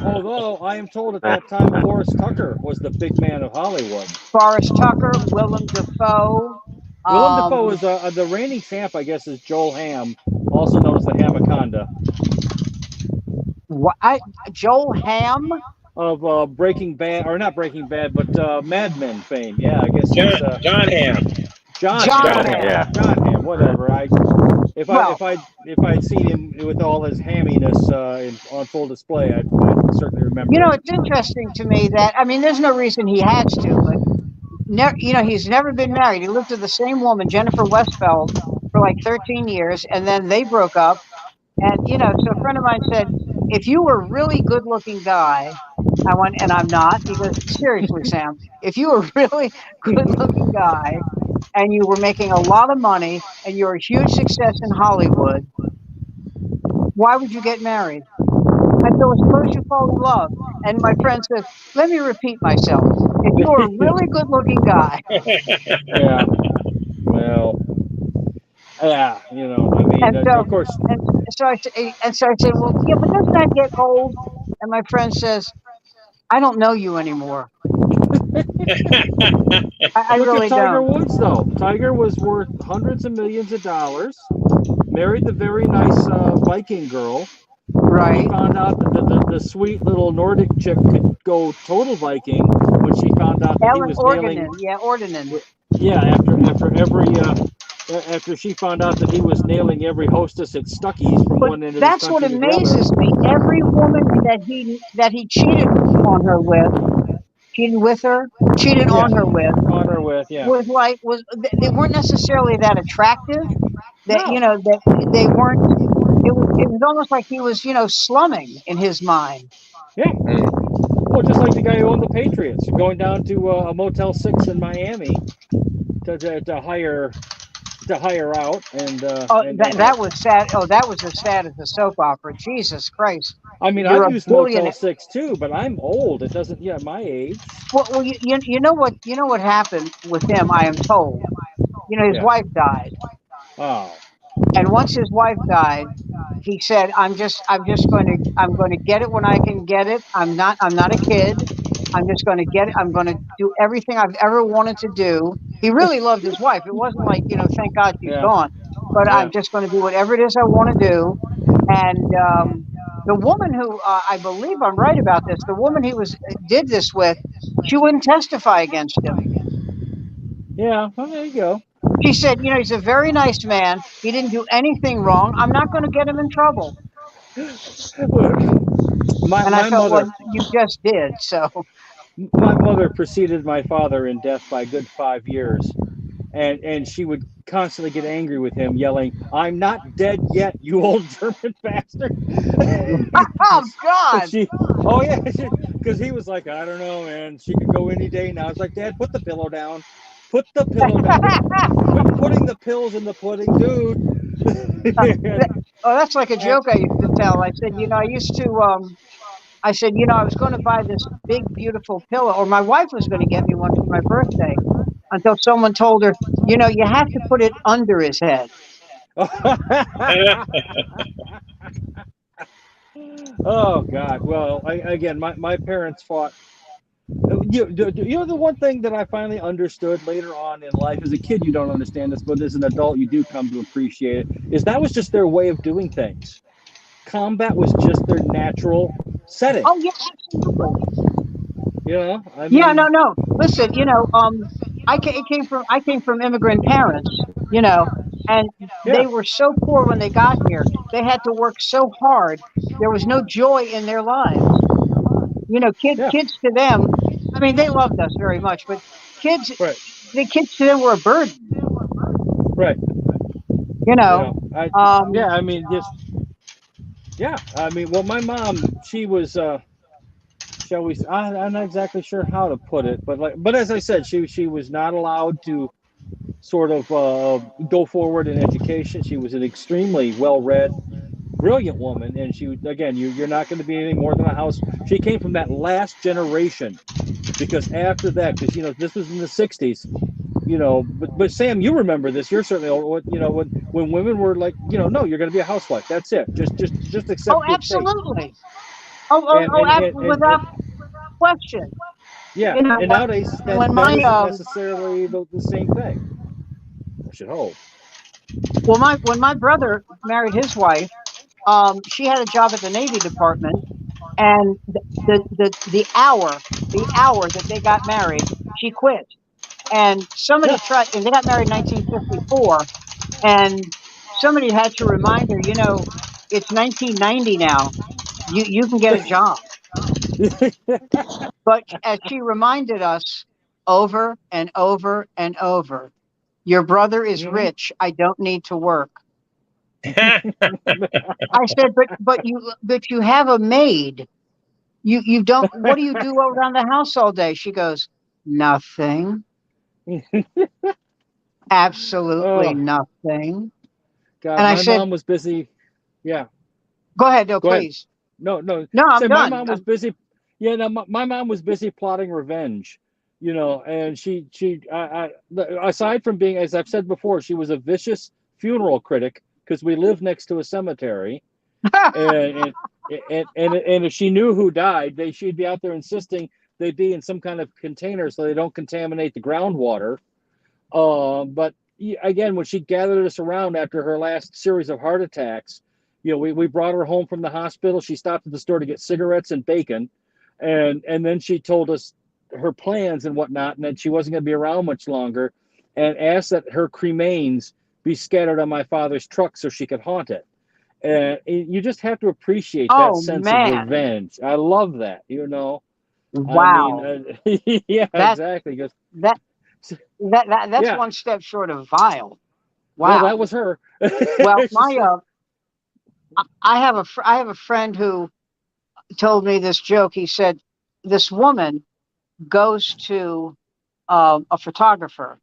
Although I am told at that time Forrest Tucker was the big man of Hollywood. Forrest Tucker, Willem Dafoe. Willem Dafoe is the reigning champ, I guess, is Joel Hamm, also known as the Hamaconda. Joel Hamm of Breaking Bad, or not Breaking Bad, but Mad Men fame. Yeah, I guess John Hamm. John Hamm. Whatever. If I'd seen him with all his hamminess on full display, I'd certainly remember. You know, it's interesting to me that there's no reason he has to, but he's never been married. He lived with the same woman, Jennifer Westfeld, for like 13 years, and then they broke up. And so a friend of mine said, if you were a really good-looking guy, I went, and I'm not. He goes, seriously, Sam, if you were a really good-looking guy and you were making a lot of money and you're a huge success in Hollywood, why would you get married? until suppose you fall in love. And my friend says, let me repeat myself. If you're a really good looking guy. Yeah. Well, yeah, you know, I mean, And so, of course. and so I said, well, yeah, but doesn't that get old? And my friend says, I don't know you anymore. I Look really at Tiger don't. Woods, though. Tiger was worth hundreds of millions of dollars. Married the very nice Viking girl. He Right. found out that the sweet little Nordic chick could go total Viking when she found out that he Ellen was nailing. Organen. Yeah, Organen. Yeah, after she found out that he was nailing every hostess at Stuckey's from But one end of this that's what country to the other. amazes me. Every woman that he cheated on her with, cheated with her, cheated Yeah, on her with, on her with, yeah. was they weren't necessarily that attractive. That No. that they weren't. It was almost like he was slumming in his mind. Yeah. Well, just like the guy who owned the Patriots, going down to a Motel 6 in Miami to hire out and Oh, that was sad. Oh, that was as sad as a soap opera. Jesus Christ! I mean, You're I've a used Motel billionaire. 6 too, but I'm old. It doesn't, yeah, my age. Well, you know what happened with him. I am told. His Yeah. wife died, Oh. and once his wife died, he said, I'm going to get it when I can get it. I'm not a kid. I'm just going to get it. I'm going to do everything I've ever wanted to do. He really loved his wife. It wasn't like, thank God she's Yeah. gone, but Yeah. I'm just going to do whatever it is I want to do. And the woman who I believe I'm right about this, the woman he did this with, she wouldn't testify against him. Yeah. Well, there you go. She said, he's a very nice man. He didn't do anything wrong. I'm not going to get him in trouble. And I My thought, well, mother, you just did. So, my mother preceded my father in death by a good 5 years, and she would constantly get angry with him, yelling, "I'm not dead yet, you old German bastard!" oh God, Oh yeah, because he was like, I don't know, man. She could go any day now. It's like, Dad, put the pillow down. Put the pillow down. Quit putting the pills in the pudding, dude. that's like a joke I used to tell. I said, I said, I was going to buy this big, beautiful pillow, or my wife was going to get me one for my birthday, until someone told her, you have to put it under his head. Oh God! Well, again, my parents fought. The one thing that I finally understood later on in life, as a kid you don't understand this, but as an adult you do come to appreciate it, is that was just their way of doing things. Combat was just their natural setting. Oh yeah, absolutely. I mean, Yeah, no. Listen, I came from immigrant parents, and they were so poor when they got here. They had to work so hard. There was no joy in their lives. Kids to them, I mean, they loved us very much, but kids, right. the kids to them were a burden. Right. I mean, I mean, well, my mom, she was, shall we? I'm not exactly sure how to put it, but as I said, she was not allowed to sort of go forward in education. She was an extremely well-read, brilliant woman, and you're not going to be anything more than a house. She came from that last generation, because after that, because this was in the '60s. But Sam, you remember this. You're certainly old. When women were like, no, you're going to be a housewife. That's it. Just accept Oh, your fate. absolutely. Without question. Yeah, and nowadays that when isn't necessarily the same thing. I should hope. Well, when my brother married his wife, she had a job at the Navy Department, and the hour that they got married, she quit. And somebody tried, and they got married in 1954, and somebody had to remind her, it's 1990 now. You can get a job. But as she reminded us over and over and over, your brother is rich. I don't need to work. I said, but you have a maid. You don't. What do you do around the house all day? She goes, nothing. Absolutely nothing. God, and I my said, mom was busy. Yeah. Go ahead, no, Go ahead. please. No, No, I'm so my done. mom was busy. Yeah, no, my mom was busy plotting revenge, and aside from being, as I've said before, she was a vicious funeral critic because we live next to a cemetery, and and if she knew who died, she'd be out there insisting they be in some kind of container so they don't contaminate the groundwater. But again, when she gathered us around after her last series of heart attacks, we brought her home from the hospital. She stopped at the store to get cigarettes and bacon, and then she told us her plans and whatnot, and that she wasn't going to be around much longer, and asked that her cremains be scattered on my father's truck so she could haunt it. And you just have to appreciate that Oh sense of man. revenge. I love that. I mean, Wow. yeah, That exactly. Because that that's yeah, one step short of vile. well, that Wow. was her. Well, It's just like, I have a friend who told me this joke. He said this woman goes to a photographer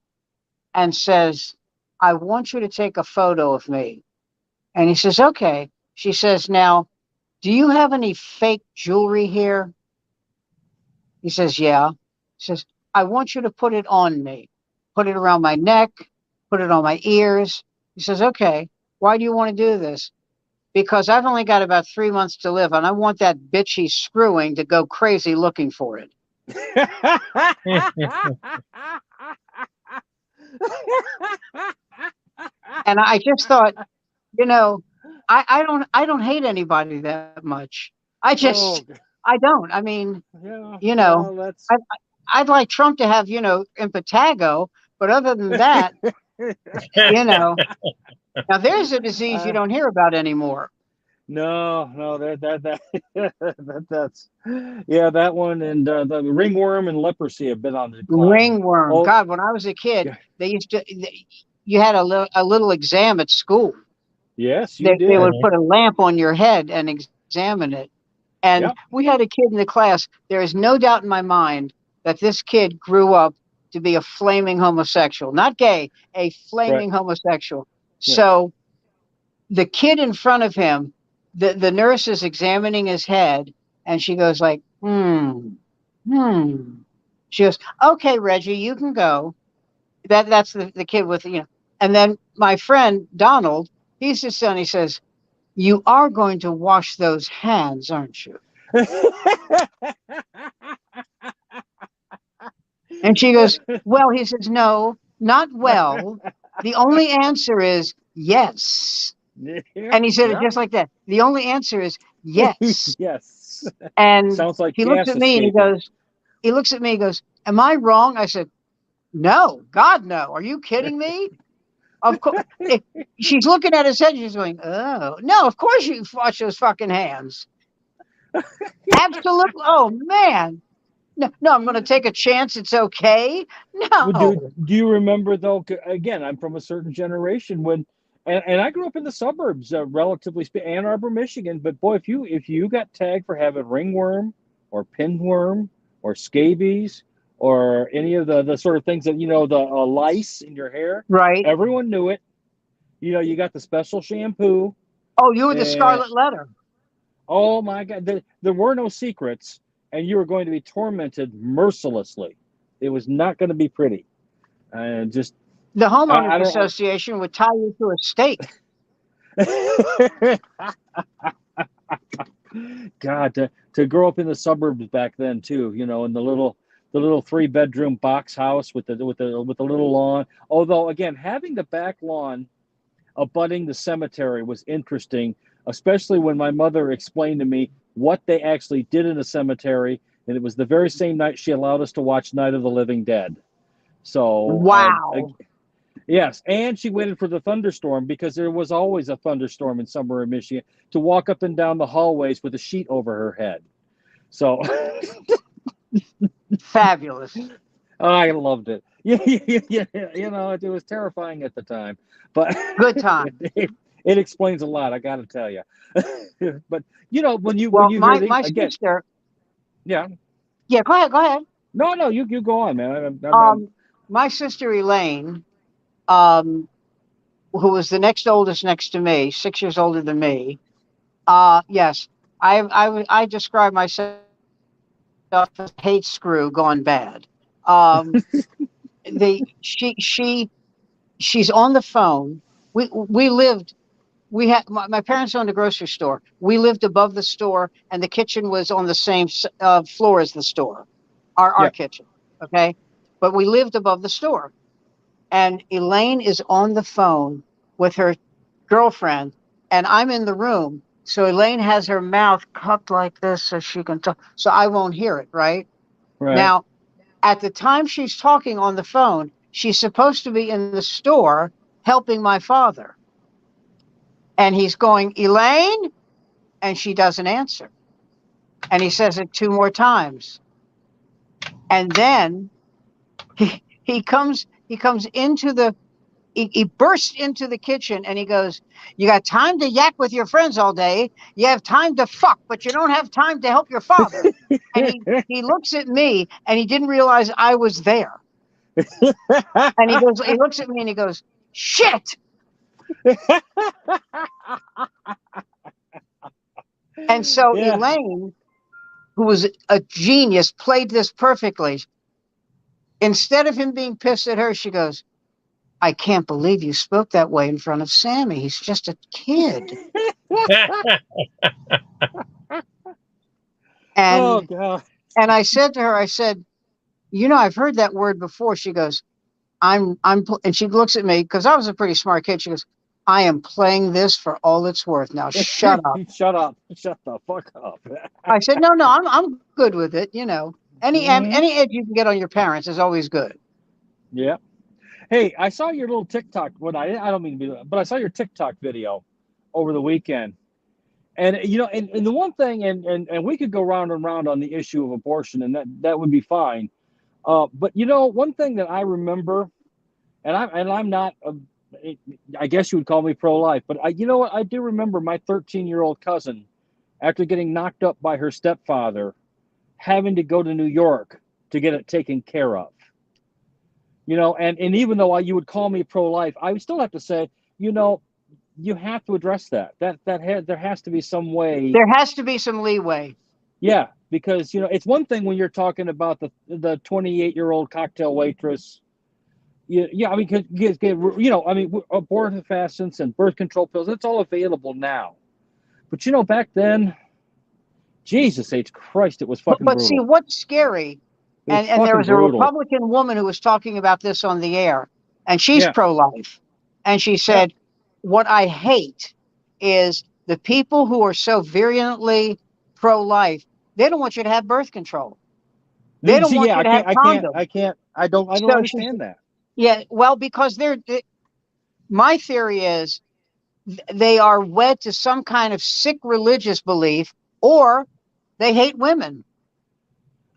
and says, "I want you to take a photo of me." And he says, "Okay." She says, "Now, do you have any fake jewelry here?" He says, "Yeah." She says, "I want you to put it on me. Put it around my neck, put it on my ears." He says, "Okay. Why do you want to do this?" "Because I've only got about 3 months to live, and I want that bitch he's screwing to go crazy looking for it." And I just thought, you know, I don't hate anybody that much. Oh, I don't. I mean, yeah. you know, Well, that's. I, I'd like Trump to have, impetigo, but other than that, you know, now there's a disease you Uh, don't hear about anymore. no, that's yeah, that one and the ringworm and leprosy have been on the decline. Ringworm. Oh, God, when I was a kid, yeah, they used to, you had a little exam at school. yes, you They did. would put a lamp on your head and examine it. And Yep, we had a kid in the class. There is no doubt in my mind that this kid grew up to be a flaming homosexual, not gay, a right. flaming homosexual. Yeah. So the kid in front of him, the nurse is examining his head, and she goes like, hmm. She goes, "Okay, Reggie, you can go." That's the kid with, and then my friend Donald, he's his son. He says, "You are going to wash those hands, aren't you?" And she goes, "Well," he says, "No, not well. The only answer is yes." Yeah, And he said it yeah. just like that. The only answer is yes. Yes. And Sounds like he looks gas at me and escaping. he looks at me and goes, "Am I wrong?" I said, "No, God, no. Are you kidding me?" Of course. She's looking at his head. She's going, "Oh, no, of course you wash those fucking hands." Absolutely. Oh, man. No, I'm going to take a chance. It's okay. Well, No. do you remember though? Again, I'm from a certain generation when, and I grew up in the suburbs, relatively speaking, Ann Arbor, Michigan. But boy, if you got tagged for having ringworm, or pinworm, or scabies, or any of the sort of things that the lice in your hair, Right. everyone knew it. You got the special shampoo, Oh, you were the and scarlet letter. oh my God, there were no secrets, and you were going to be tormented mercilessly. It was not going to be pretty. And just The I homeowners don't. association would tie you to a stake. God, to grow up in the suburbs back then too, in the little 3-bedroom box house with the little lawn. Although again, having the back lawn abutting the cemetery was interesting, especially when my mother explained to me what they actually did in the cemetery, and it was the very same night she allowed us to watch Night of the Living Dead. So, Wow. yes, and she waited for the thunderstorm because there was always a thunderstorm in summer in Michigan to walk up and down the hallways with a sheet over her head. So, Fabulous. I loved it. Yeah, it was terrifying at the time, but Good time. it explains a lot. I got to tell you. But when you Well, hear my these again, sister, yeah, yeah, go ahead. no, you go on, man. My sister Elaine, um, who was the next oldest next to me, 6 years older than me. Yes, I describe myself as hate screw gone bad. She's on the phone. We had my parents owned a grocery store. We lived above the store, and the kitchen was on the same floor as the store, our kitchen. Okay, but we lived above the store, and Elaine is on the phone with her girlfriend, and I'm in the room. So Elaine has her mouth cupped like this so she can talk, so I won't hear it. Right now, at the time she's talking on the phone, she's supposed to be in the store helping my father. And he's going, Elaine? And she doesn't answer. And he says it 2 more times. And then he comes into he bursts into the kitchen and he goes, you got time to yak with your friends all day. You have time to fuck, but you don't have time to help your father. And he looks at me and he didn't realize I was there. And he looks at me and he goes, shit. And so Elaine, who was a genius, played this perfectly. Instead of him being pissed at her, she goes, I can't believe you spoke that way in front of Sammy. He's just a kid. And, and I said to her, I said, you know, I've heard that word before. She goes, and she looks at me because I was a pretty smart kid. She goes, I am playing this for all it's worth. Now shut up. Shut up. Shut the fuck up. I said, no, I'm good with it. You know, any edge you can get on your parents is always good. Yeah. Hey, I saw your little TikTok. I don't mean to be, but I saw your TikTok video over the weekend. And you know, and the one thing, and we could go round and round on the issue of abortion, and that would be fine. But you know, one thing that I remember, and I'm not I guess you would call me pro-life, but you know what? I do remember my 13-year-old cousin, after getting knocked up by her stepfather, having to go to New York to get it taken care of. You know, and even though you would call me pro-life, I would still have to say, you know, you have to address that. There has to be some way. There has to be some leeway. Yeah, because you know, it's one thing when you're talking about the 28-year-old cocktail waitress. Yeah, I mean, you know, I mean, abortifacients and birth control pills, it's all available now. But you know, back then, Jesus H. Christ, it was fucking brutal. But see, what's scary, and there was a Republican woman who was talking about this on the air, and she's pro-life. And she said, what I hate is the people who are so virulently pro-life, they don't want you to have birth control. They don't want you to have condoms. I don't understand that. Yeah, well, because my theory is they are wed to some kind of sick religious belief, or they hate women.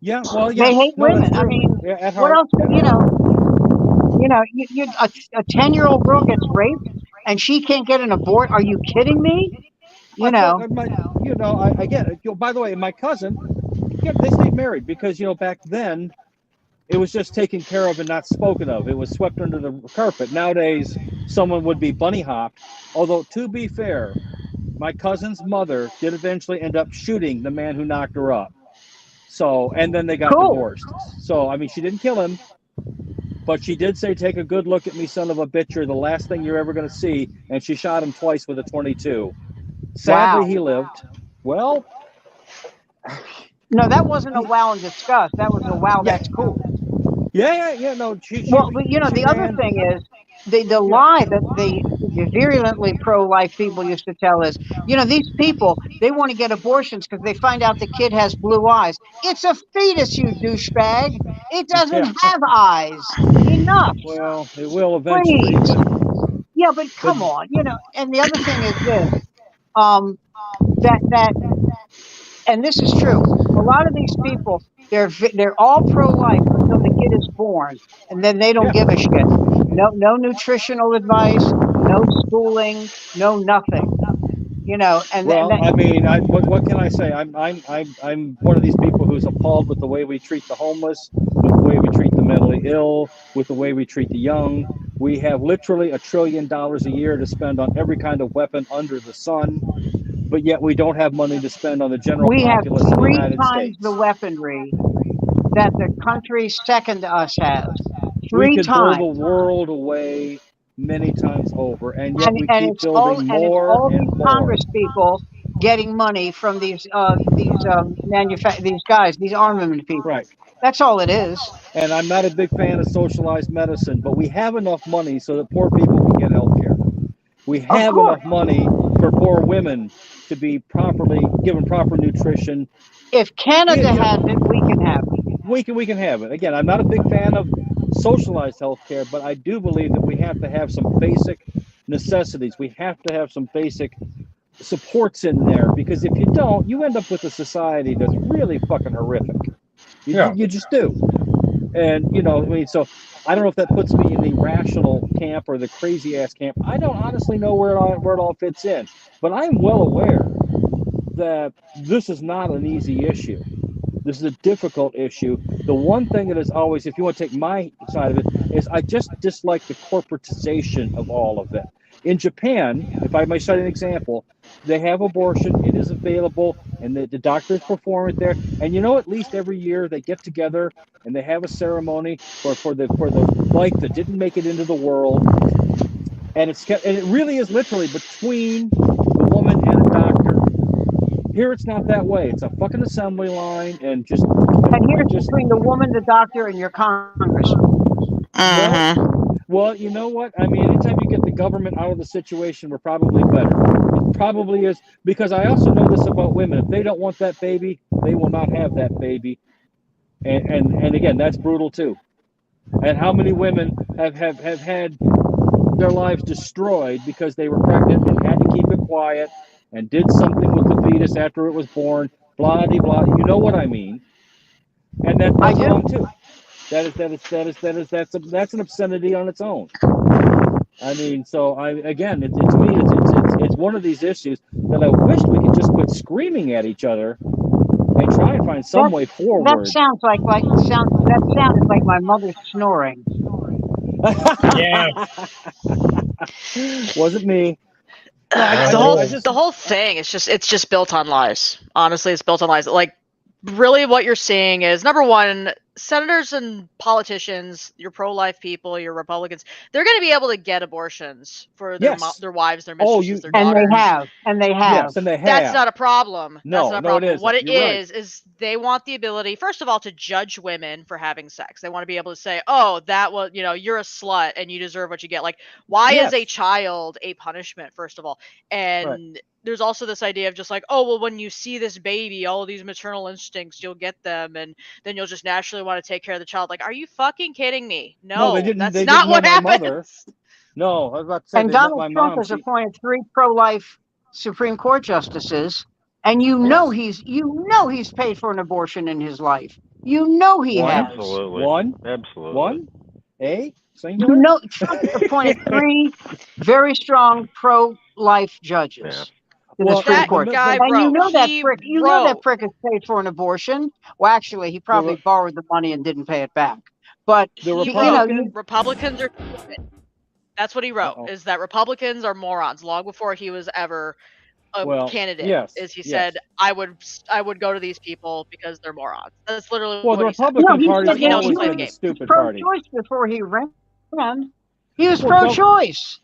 Yeah, well, yeah. They hate women. I mean, what else? You know, a 10-year-old girl gets raped and she can't get an abort. Are you kidding me? You know, I get it. By the way, my cousin, they stayed married because, you know, back then it was just taken care of and not spoken of. It was swept under the carpet. Nowadays, someone would be bunny hopped. Although, to be fair, my cousin's mother did eventually end up shooting the man who knocked her up. So, and then they got divorced. So, I mean, she didn't kill him, but she did say, take a good look at me, son of a bitch. You're the last thing you're ever going to see. And she shot him twice with a .22. Sadly, he lived. Well. No, that wasn't a wow and disgust. That was a wow, that's cool. Yeah. No, well, you know, the other thing is the lie that the virulently pro-life people used to tell is, you know, these people, they want to get abortions because they find out the kid has blue eyes. It's a fetus, you douchebag. It doesn't have eyes. Enough. Well, it will eventually. But... Yeah, but come on, you know. And the other thing is this, and this is true. A lot of these people, they're all pro-life until the kid is born, and then they don't give a shit. No nutritional advice, no schooling, no nothing. You know, and I mean, what can I say? I'm one of these people who's appalled with the way we treat the homeless, with the way we treat the mentally ill, with the way we treat the young. We have literally $1 trillion a year to spend on every kind of weapon under the sun. but yet we don't have money to spend on the general We have populace of the 3 United times States. the weaponry that the country second to us has. We 3 could blow times. the world away many times over, and yet we And keep it's all building and it's more all and these more. Congress people getting money from these these guys, these armament people. Right. That's all it is. And I'm not a big fan of socialized medicine, but we have enough money so that poor people can get health care. We have course. enough money for poor women to be properly given proper nutrition. If Canada Yeah, has it, we can have it. We can have it. Again, I'm not a big fan of socialized health care, but I do believe that we have to have some basic necessities. We have to have some basic supports in there, because if you don't, you end up with a society that's really fucking horrific. You just do. And, you know, I mean, so I don't know if that puts me in the rational camp or the crazy ass camp. I don't honestly know where it all fits in, but I'm well aware that this is not an easy issue. This is a difficult issue. The one thing that is always, if you want to take my side of it, is I just dislike the corporatization of all of it. In Japan, if I may cite an example, they have abortion, it is available, and the doctors perform it there. And you know, at least every year they get together and they have a ceremony for the life that didn't make it into the world. And it really is literally between the woman and a doctor. Here it's not that way. It's a fucking assembly line, and just. And here's between the woman, the doctor, and your congressman. Well, you know what? I mean, anytime you get the government out of the situation, we're probably better. It probably is, because I also know this about women. If they don't want that baby, they will not have that baby. And again, that's brutal too. And how many women have had their lives destroyed because they were pregnant and had to keep it quiet and did something with the fetus after it was born, blah de blah. You know what I mean? And that's wrong too. That's an obscenity on its own. I mean, so to me, it's one of these issues that I wish we could just quit screaming at each other and try and find some way forward. That sounds like my mother snoring. Yeah. Wasn't me. The whole thing it's just built on lies. Honestly, it's built on lies. Like, really what you're seeing is, number one, senators and politicians, your pro-life people, your Republicans, they're going to be able to get abortions for their wives, their mistresses, their daughters. And they have. Yes, and they have. That's not a problem. No, that's not a problem. It isn't. What it You're is they want the ability, first of all, to judge women for having sex. They want to be able to say, oh, that was, you're a slut and you deserve what you get. Like, why is a child a punishment, first of all? And there's also this idea of just like, oh, well, when you see this baby, all of these maternal instincts, you'll get them, and then you'll just naturally want to take care of the child. Like, are you fucking kidding me? No, that's not what happens. No, I was about to say. And Donald Trump has appointed 3 pro-life Supreme Court justices, and he's paid for an abortion in his life. You know he has. Absolutely. Absolutely. One? Singular? Trump appointed 3 very strong pro-life judges. Yeah. That guy wrote. And that prick is paid for an abortion. Well, actually, he probably borrowed the money and didn't pay it back. But Republicans are stupid. That's what he wrote. Is that Republicans are morons? Long before he was ever a candidate, he said, I would go to these people because they're morons. That's literally what the he Republican said. Party has always been a stupid party. Pro-choice before he ran. He was pro-choice.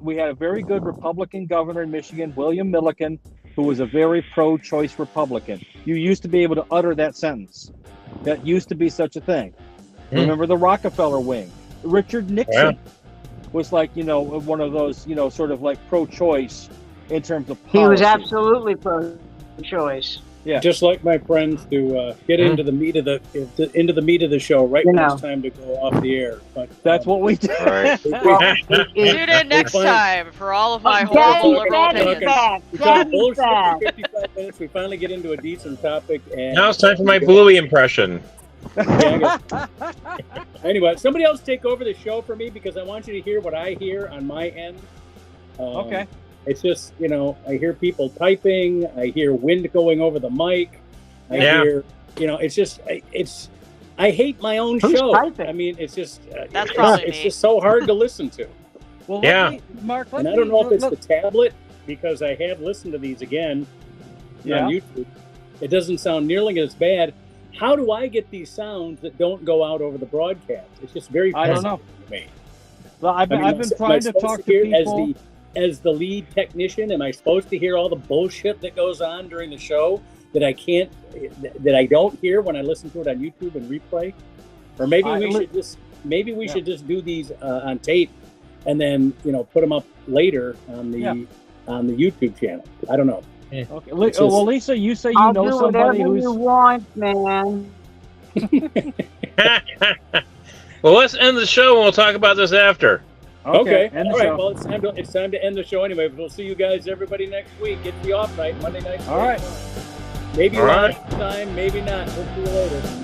We had a very good Republican governor in Michigan, William Milliken, who was a very pro-choice Republican. You used to be able to utter that sentence. That used to be such a thing. Remember the Rockefeller wing? Richard Nixon was like, one of those, sort of like pro-choice in terms of policy. He was absolutely pro-choice. Yeah. Just like my friends to get into the meat of the show when it's time to go off the air. But that's what we do. Right. Tune in next time for all of my horrible liberal opinions. Bullshit for 55 minutes. We finally get into a decent topic. And now it's time for my Bluey impression. Anyway, somebody else take over the show for me, because I want you to hear what I hear on my end. Okay. It's just, I hear people typing. I hear wind going over the mic. I hear, it's just, I hate my own show. Typing? I mean, it's just, That's probably it's just so hard to listen to. Well, Yeah. Mark, And I don't know if it's the tablet, because I have listened to these again on YouTube. It doesn't sound nearly as bad. How do I get these sounds that don't go out over the broadcast? It's just very fascinating to me. Well, I've been trying to talk to people. As the lead technician, am I supposed to hear all the bullshit that goes on during the show that I don't hear when I listen to it on YouTube and replay? Or maybe we should just do these on tape and then put them up later on the YouTube channel. I don't know. Okay. Well, Lisa, you say you know somebody who's. You want, man. Well, let's end the show and we'll talk about this after. Okay. All right. Well, it's time to end the show anyway. We'll see you guys, everybody, next week. It's the off night, Monday night. All right. Maybe live time, maybe not. We'll see you later.